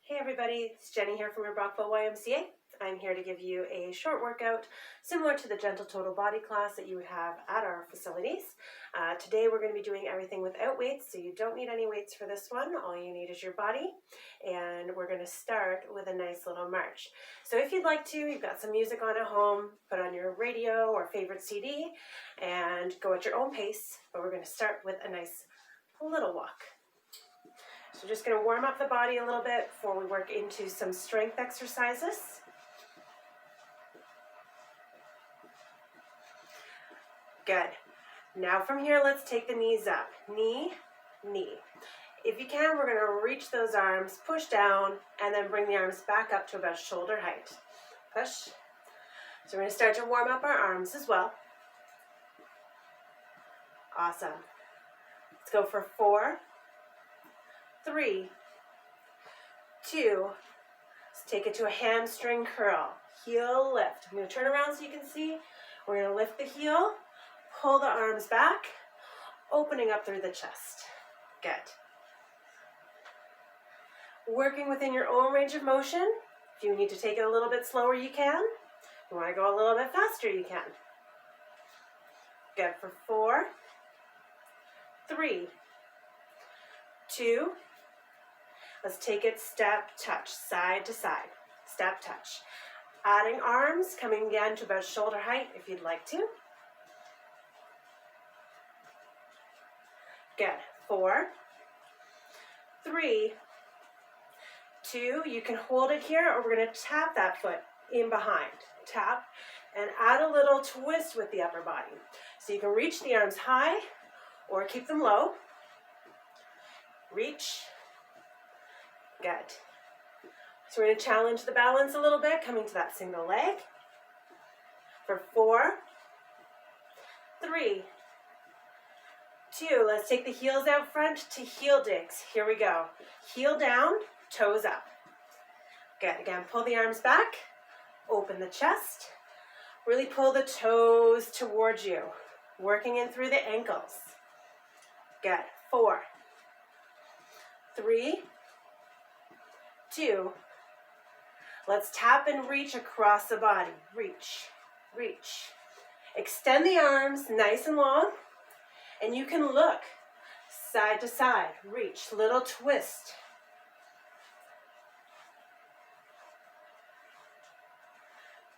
Hey everybody, it's Jenny here from your Brockville YMCA. I'm here to give you a short workout similar to the gentle total body class that you would have at our facilities. Today we're going to be doing everything without weights, so you don't need any weights for this one. All you need is your body, and we're going to start with a nice little march. So if you'd like to, you've got some music on at home, put on your radio or favorite CD and go at your own pace, but we're going to start with a nice little walk. So just going to warm up the body a little bit before we work into some strength exercises. Good. Now from here, let's take the knees up. Knee, knee. If you can, we're going to reach those arms, push down, and then bring the arms back up to about shoulder height. Push. So we're going to start to warm up our arms as well. Awesome. Let's go for 4, 3, 2, let's take it to a hamstring curl. Heel lift. I'm going to turn around so you can see. We're going to lift the heel, pull the arms back, opening up through the chest. Good. Working within your own range of motion. If you need to take it a little bit slower, you can. If you want to go a little bit faster, you can. Good. For 4, 3, 2, let's take it step, touch, side to side, step, touch. Adding arms, coming again to about shoulder height if you'd like to. Good. 4, 3, 2, you can hold it here or we're going to tap that foot in behind. Tap and add a little twist with the upper body. So you can reach the arms high or keep them low. Reach. Good. So we're going to challenge the balance a little bit, coming to that single leg. For 4, 3, 2, let's take the heels out front to heel digs. Here we go. Heel down, toes up. Good. Again, pull the arms back, open the chest. Really pull the toes towards you, working in through the ankles. Good. 4, 3, 2, let's tap and reach across the body. Reach, reach. Extend the arms nice and long, and you can look side to side. Reach, little twist.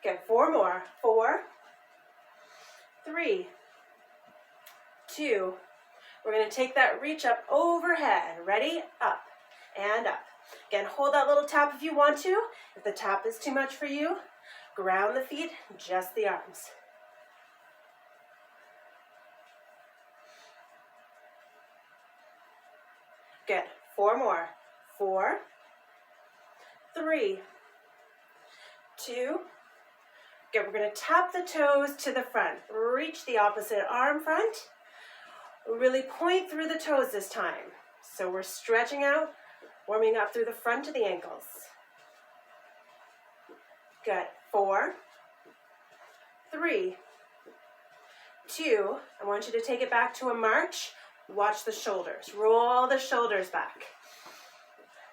Good, 4 more. 4, 3, 2, we're going to take that reach up overhead. Ready? Up and up. Again, hold that little tap if you want to. If the tap is too much for you, ground the feet, just the arms. Good. 4 more. 4, 3, 2. Good. We're going to tap the toes to the front. Reach the opposite arm front. Really point through the toes this time. So we're stretching out, warming up through the front of the ankles. Good. 4, 3, 2. I want you to take it back to a march. Watch the shoulders. Roll the shoulders back.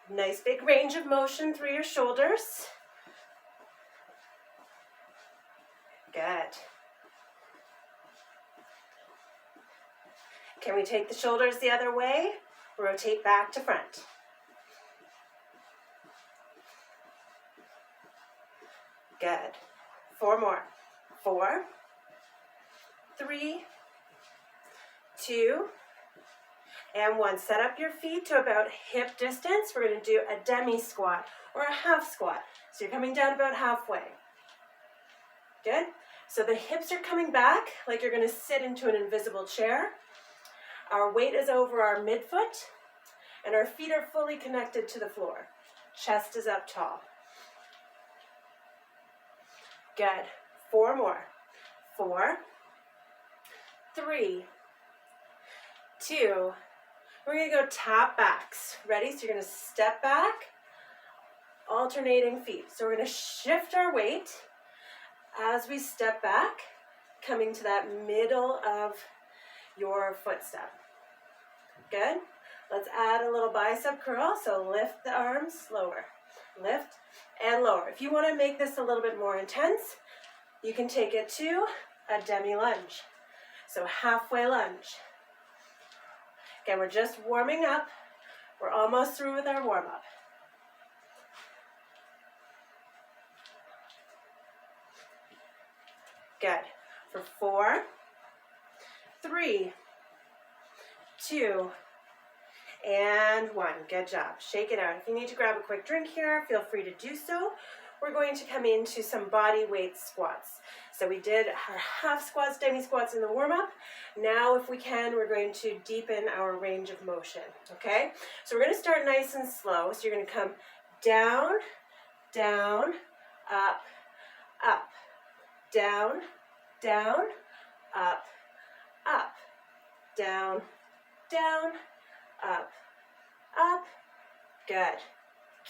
Nice big range of motion through your shoulders. Good. Can we take the shoulders the other way? Rotate back to front. Good. 4 more. 4, 3, 2, and 1. Set up your feet to about hip distance. We're going to do a Demi Squat or a half squat. So you're coming down about halfway. Good. So the hips are coming back like you're going to sit into an invisible chair. Our weight is over our midfoot, and our feet are fully connected to the floor. Chest is up tall. Good. 4 more. 4, 3, 2. We're going to go tap backs. Ready? So you're going to step back, alternating feet. So we're going to shift our weight as we step back, coming to that middle of your footstep. Good. Let's add a little bicep curl. So lift the arms lower. lift, and lower. If you want to make this a little bit more intense, you can take it to a demi lunge. So halfway lunge. Again, we're just warming up. We're almost through with our warm-up. Good. For 4, 3, 2, and 1. Good job. Shake it out. If you need to grab a quick drink here, feel free to do so. We're going to come into some body weight squats. So we did our half squats, demi squats in the warm-up. Now, if we can, we're going to deepen our range of motion, okay? So we're going to start nice and slow. So you're going to come down, down, up, up, down, down, up, up, down, down, up, up. Good.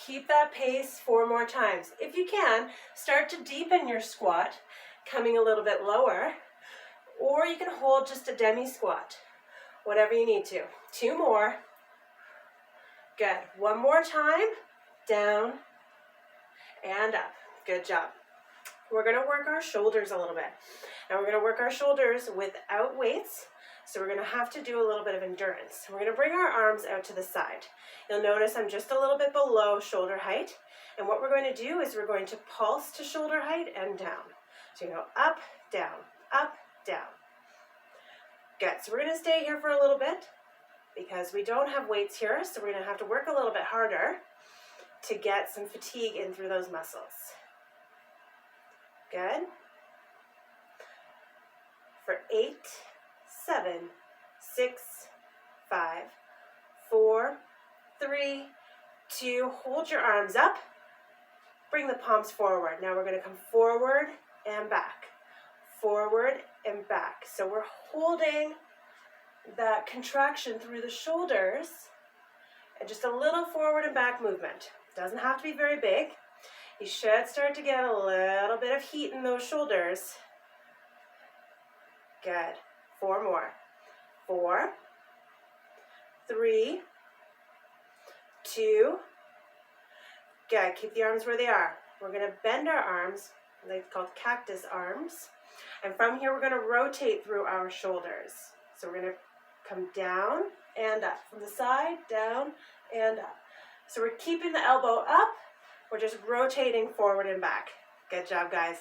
Keep that pace 4 more times. If you can, start to deepen your squat, coming a little bit lower, or you can hold just a demi squat, whatever you need to. 2 more. Good. 1 more time, down and up. Good job. We're going to work our shoulders a little bit. And we're going to work our shoulders without weights. So we're going to have to do a little bit of endurance. We're going to bring our arms out to the side. You'll notice I'm just a little bit below shoulder height. And what we're going to do is we're going to pulse to shoulder height and down. So you go up, down, up, down. Good. So we're going to stay here for a little bit because we don't have weights here. So we're going to have to work a little bit harder to get some fatigue in through those muscles. Good. For 8, 7, 6, 5, 4, 3, 2, hold your arms up, bring the palms forward. Now we're going to come forward and back, forward and back. So we're holding that contraction through the shoulders and just a little forward and back movement. Doesn't have to be very big. You should start to get a little bit of heat in those shoulders. Good. 4 more. 4, 3, 2. Good. Keep the arms where they are. We're going to bend our arms. They're called cactus arms. And from here, we're going to rotate through our shoulders. So we're going to come down and up. From the side, down and up. So we're keeping the elbow up. We're just rotating forward and back. Good job, guys.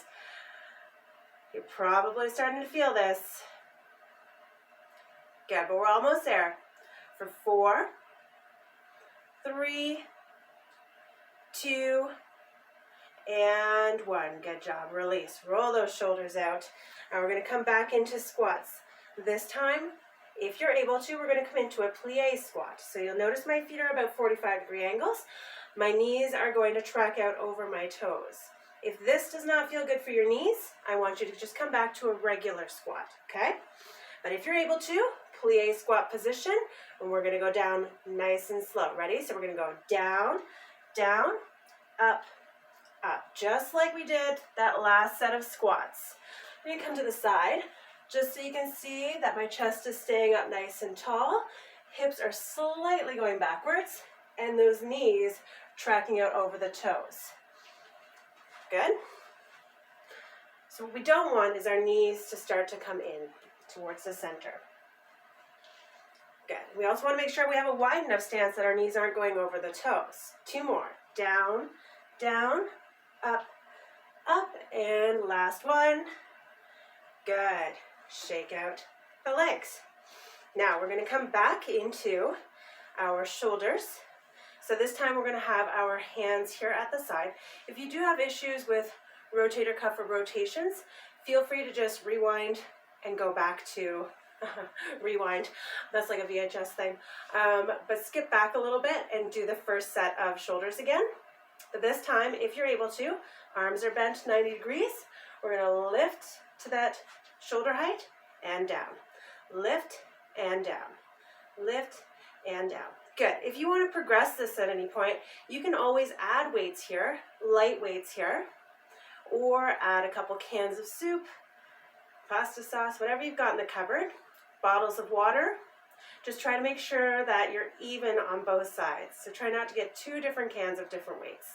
You're probably starting to feel this. Good, but we're almost there. For 4, 3, 2, and 1. Good job. Release. Roll those shoulders out. Now we're going to come back into squats. This time, if you're able to, we're going to come into a plie squat. So you'll notice my feet are about 45-degree angles. My knees are going to track out over my toes. If this does not feel good for your knees, I want you to just come back to a regular squat, okay? But if you're able to, plie squat position, and we're going to go down nice and slow. Ready? So we're going to go down, down, up, up, just like we did that last set of squats. We're going to come to the side, just so you can see that my chest is staying up nice and tall. Hips are slightly going backwards, and those knees tracking out over the toes. Good? So what we don't want is our knees to start to come in towards the center. Good. We also want to make sure we have a wide enough stance that our knees aren't going over the toes. 2 more. Down, down, up, up, and last one. Good. Shake out the legs. Now we're going to come back into our shoulders. So this time we're going to have our hands here at the side. If you do have issues with rotator cuff or rotations, feel free to just rewind and go back to rewind. That's like a VHS thing. But skip back a little bit and do the first set of shoulders again. But this time, if you're able to, arms are bent 90 degrees. We're going to lift to that shoulder height and down. Lift and down. Lift and down. Good. If you want to progress this at any point, you can always add weights here, light weights here, or add a couple cans of soup, pasta sauce, whatever you've got in the cupboard, bottles of water. Just try to make sure that you're even on both sides. So try not to get 2 different cans of different weights.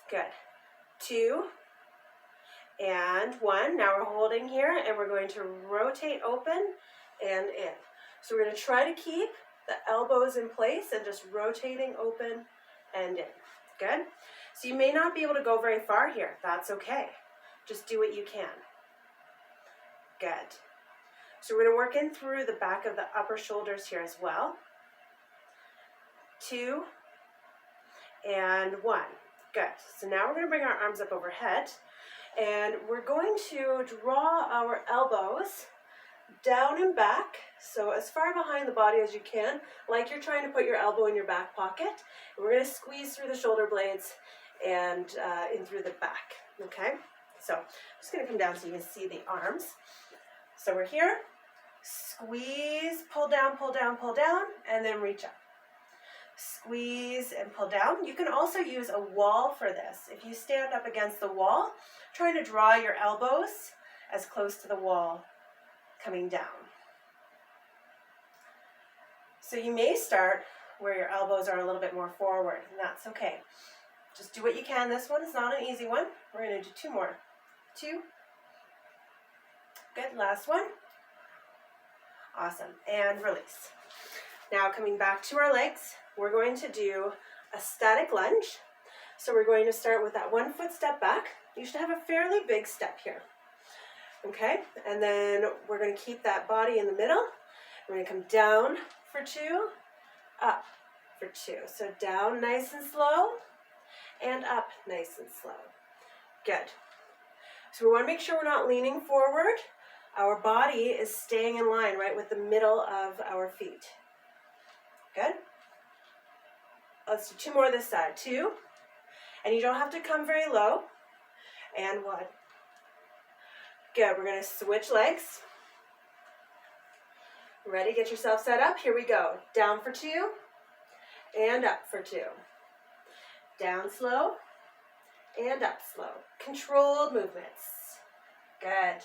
Good. 2 and 1. Now we're holding here and we're going to rotate open and in. So we're going to try to keep the elbows in place and just rotating open and in. Good. So you may not be able to go very far here. That's okay. Just do what you can. Good. So we're going to work in through the back of the upper shoulders here as well. 2 and 1. Good. So now we're going to bring our arms up overhead and we're going to draw our elbows down and back, so as far behind the body as you can, like you're trying to put your elbow in your back pocket. And we're going to squeeze through the shoulder blades and in through the back. Okay, so I'm just going to come down so you can see the arms. So we're here, squeeze, pull down, and then reach up. Squeeze and pull down. You can also use a wall for this. If you stand up against the wall, trying to draw your elbows as close to the wall coming down. So you may start where your elbows are a little bit more forward, and that's okay. Just do what you can. This one is not an easy one. We're going to do 2 more. 2. Good. Last one. Awesome. And release. Now coming back to our legs, we're going to do a static lunge. So we're going to start with that 1 foot step back. You should have a fairly big step here. Okay, and then we're going to keep that body in the middle. We're going to come down for 2, up for 2. So down nice and slow, and up nice and slow. Good. So we want to make sure we're not leaning forward. Our body is staying in line right with the middle of our feet. Good. Let's do 2 more this side. 2, and you don't have to come very low. And 1. Good. We're going to switch legs. Ready? Get yourself set up. Here we go. Down for 2 and up for 2. Down slow and up slow. Controlled movements. Good.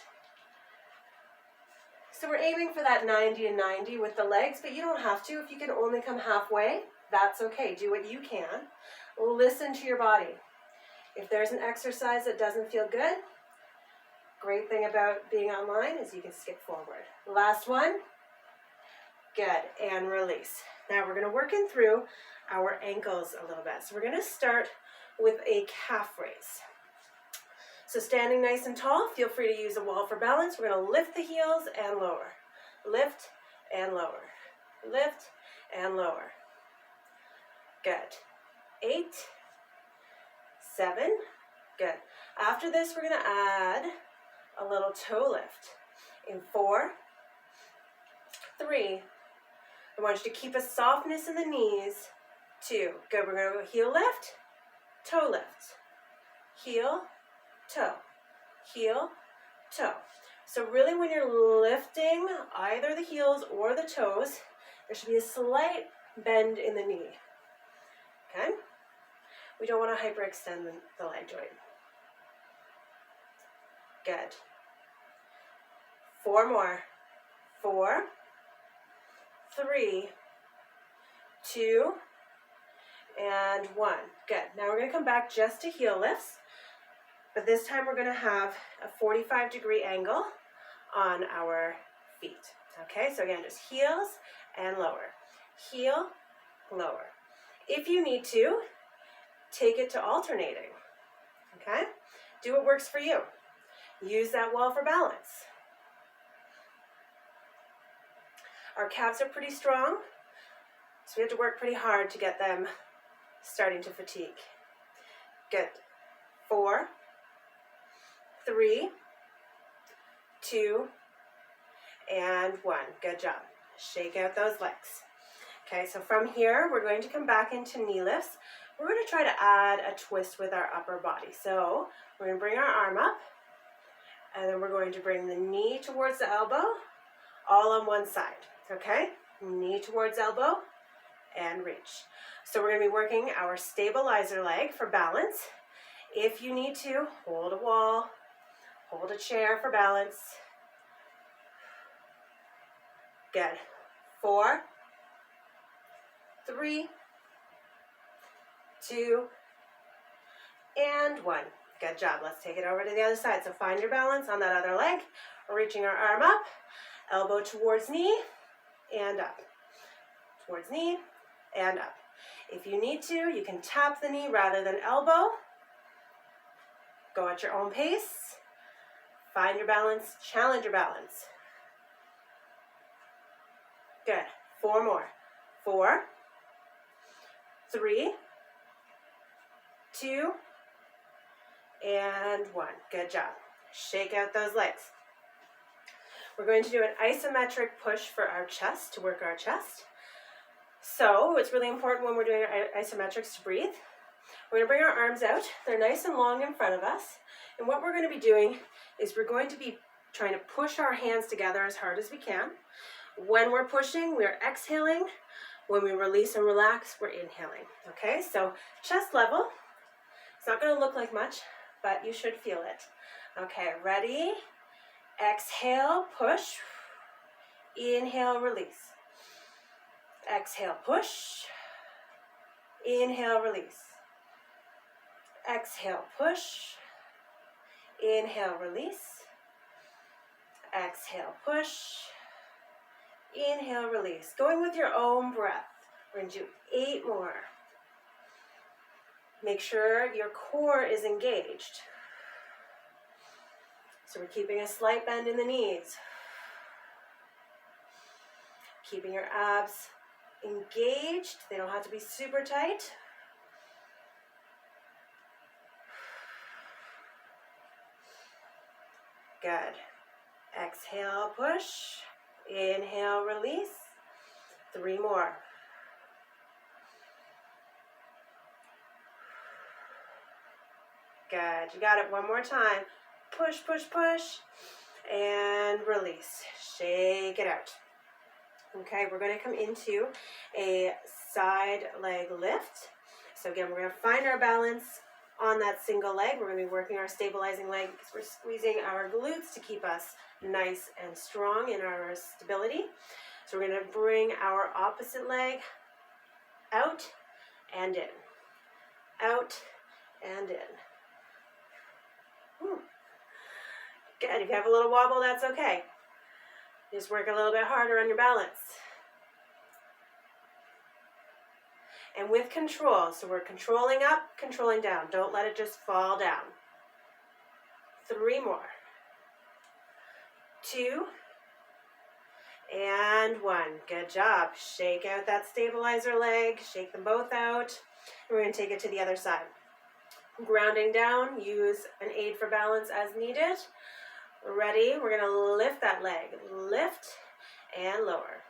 So we're aiming for that 90 to 90 with the legs, but you don't have to. If you can only come halfway, that's okay. Do what you can. Listen to your body. If there's an exercise that doesn't feel good, great thing about being online is you can skip forward. Last one. Good. And release. Now we're going to work in through our ankles a little bit. So we're going to start with a calf raise. So standing nice and tall, feel free to use a wall for balance. We're going to lift the heels and lower. Lift and lower. Lift and lower. Good. 8, 7. Good. After this, we're going to add a little toe lift in 4, 3. I want you to keep a softness in the knees. 2. Good. We're going to go heel lift, toe lift, heel, toe, heel, toe. So really when you're lifting either the heels or the toes, there should be a slight bend in the knee. Okay? We don't want to hyperextend the leg joint. Good. 4 more. 4, 3, 2, and 1. Good. Now we're going to come back just to heel lifts, but this time we're going to have a 45-degree angle on our feet. Okay, so again, just heels and lower. Heel, lower. If you need to, take it to alternating. Okay? Do what works for you. Use that wall for balance. Our calves are pretty strong, so we have to work pretty hard to get them starting to fatigue. Good. 4, 3, 2, and 1. Good job. Shake out those legs. Okay, so from here, we're going to come back into knee lifts. We're going to try to add a twist with our upper body. So we're going to bring our arm up, and then we're going to bring the knee towards the elbow, all on one side. Okay? Knee towards elbow, and reach. So we're going to be working our stabilizer leg for balance. If you need to, hold a wall, hold a chair for balance. Good. 4, 3, 2, and 1. Good job. Let's take it over to the other side. So find your balance on that other leg. We're reaching our arm up, elbow towards knee, and up. Towards knee, and up. If you need to, you can tap the knee rather than elbow. Go at your own pace. Find your balance, challenge your balance. Good. 4 more. 4, 3, 2, and 1. Good job. Shake out those legs. We're going to do an isometric push for our chest, to work our chest. So it's really important when we're doing our isometrics to breathe. We're going to bring our arms out. They're nice and long in front of us. And what we're going to be doing is we're going to be trying to push our hands together as hard as we can. When we're pushing, we're exhaling. When we release and relax, we're inhaling. Okay, so chest level. It's not going to look like much, but you should feel it. Okay, ready? Exhale, push. Inhale, release. Exhale, push. Inhale, release. Exhale, push. Inhale, release. Exhale, push. Inhale, release. Going with your own breath. We're going to do 8 more. Make sure your core is engaged. So we're keeping a slight bend in the knees. Keeping your abs engaged. They don't have to be super tight. Good. Exhale, push. Inhale, release. 3 more. Good. You got it. One more time. Push, push, push. And release. Shake it out. Okay, we're going to come into a side leg lift. So again, we're going to find our balance on that single leg. We're going to be working our stabilizing leg because we're squeezing our glutes to keep us nice and strong in our stability. So we're going to bring our opposite leg out and in. Out and in. Good. If you have a little wobble, that's okay. Just work a little bit harder on your balance. And with control, so we're controlling up, controlling down. Don't let it just fall down. 3 more. 2, and 1. Good job. Shake out that stabilizer leg. Shake them both out. And we're going to take it to the other side. Grounding down, use an aid for balance as needed. Ready? We're going to lift that leg. Lift and lower.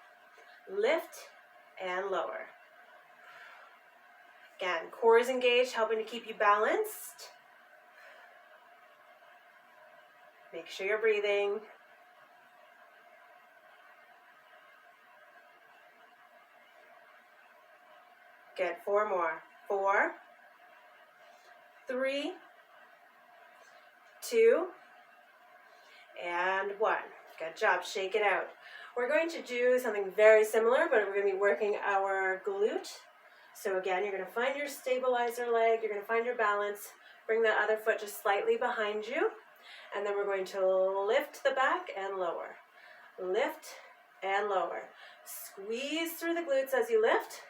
Lift and lower. Again, core is engaged, helping to keep you balanced. Make sure you're breathing. Good. 4 more. 4, 3, 2, and 1. Good job. Shake it out. We're going to do something very similar, but we're going to be working our glute. So again, you're going to find your stabilizer leg. You're going to find your balance. Bring that other foot just slightly behind you. And then we're going to lift the back and lower. Lift and lower. Squeeze through the glutes as you lift.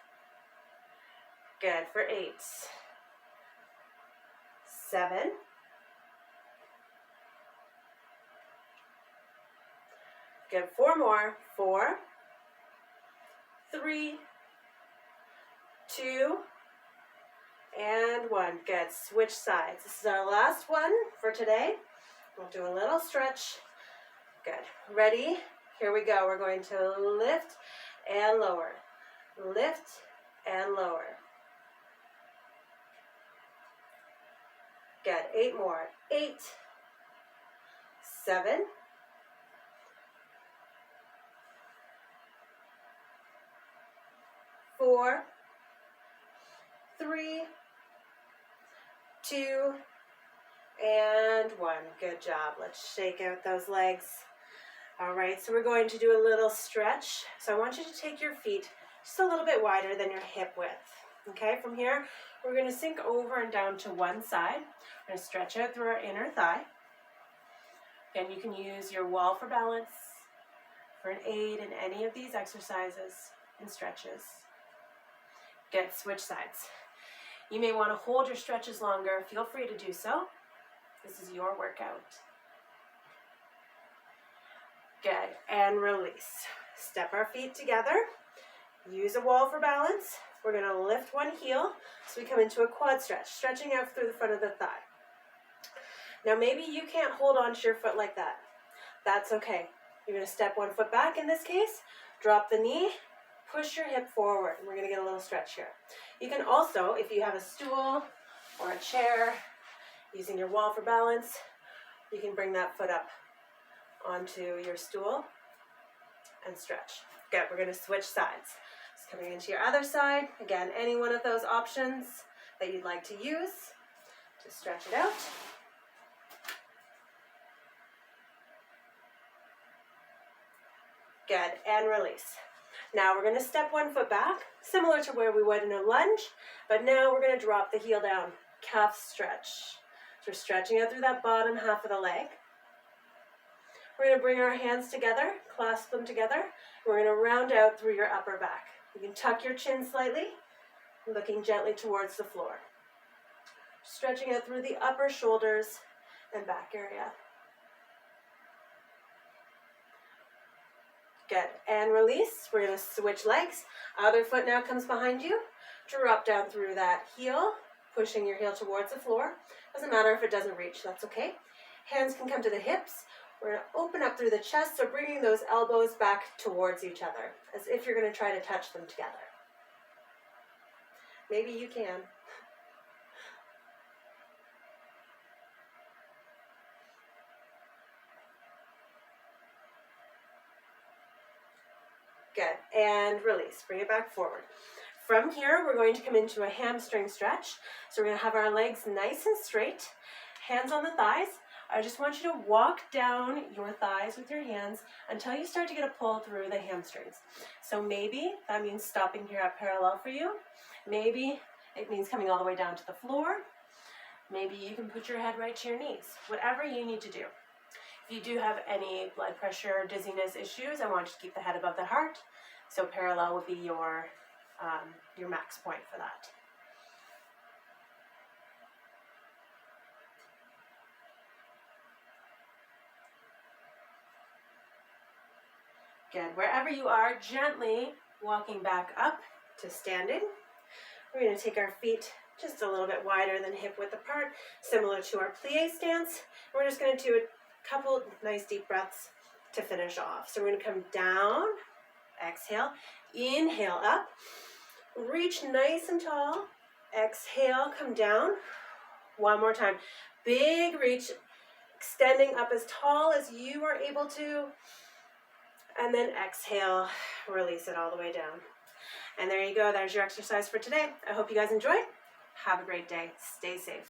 Good. For 8, 7, 4 more. 4, 3, 2, and 1. Good. Switch sides. This is our last one for today. We'll do a little stretch. Good. Ready? Here we go. We're going to lift and lower. Lift and lower. Good. 8 more. 8, 7, 4, 3, 2, and 1. Good job. Let's shake out those legs. All right, so we're going to do a little stretch. So I want you to take your feet just a little bit wider than your hip width. Okay, from here, we're going to sink over and down to one side. We're going to stretch out through our inner thigh. Again, you can use your wall for balance, for an aid in any of these exercises and stretches. Good, switch sides. You may want to hold your stretches longer. Feel free to do so. This is your workout. Good, and release. Step our feet together. Use a wall for balance. We're going to lift one heel so we come into a quad stretch, stretching out through the front of the thigh. Now maybe you can't hold on to your foot like that. That's okay. You're going to step one foot back in this case, drop the knee, push your hip forward. We're going to get a little stretch here. You can also, if you have a stool or a chair, using your wall for balance, you can bring that foot up onto your stool and stretch. Good, we're going to switch sides. Just coming into your other side. Again, any one of those options that you'd like to use to stretch it out. Good, and release. Now we're going to step one foot back, similar to where we would in a lunge, but now we're going to drop the heel down, calf stretch. So we're stretching out through that bottom half of the leg. We're going to bring our hands together, clasp them together. We're going to round out through your upper back. You can tuck your chin slightly, looking gently towards the floor. Stretching out through the upper shoulders and back area. Good, and release. We're going to switch legs. Other foot now comes behind you. Drop down through that heel, pushing your heel towards the floor. Doesn't matter if it doesn't reach, that's okay. Hands can come to the hips. We're going to open up through the chest, so bringing those elbows back towards each other, as if you're going to try to touch them together. Maybe you can. Good, and release. Bring it back forward. From here, we're going to come into a hamstring stretch. So we're going to have our legs nice and straight, hands on the thighs. I just want you to walk down your thighs with your hands until you start to get a pull through the hamstrings. So maybe that means stopping here at parallel for you. Maybe it means coming all the way down to the floor. Maybe you can put your head right to your knees. Whatever you need to do. If you do have any blood pressure or dizziness issues, I want you to keep the head above the heart. So parallel would be your max point for that. Good. Wherever you are, gently walking back up to standing. We're going to take our feet just a little bit wider than hip width apart, similar to our plie stance. We're just going to do a couple nice deep breaths to finish off. So we're going to come down, exhale, inhale up, reach nice and tall, exhale, come down. One more time. Big reach, extending up as tall as you are able to. And then exhale, release it all the way down. And there you go. There's your exercise for today. I hope you guys enjoyed. Have a great day. Stay safe.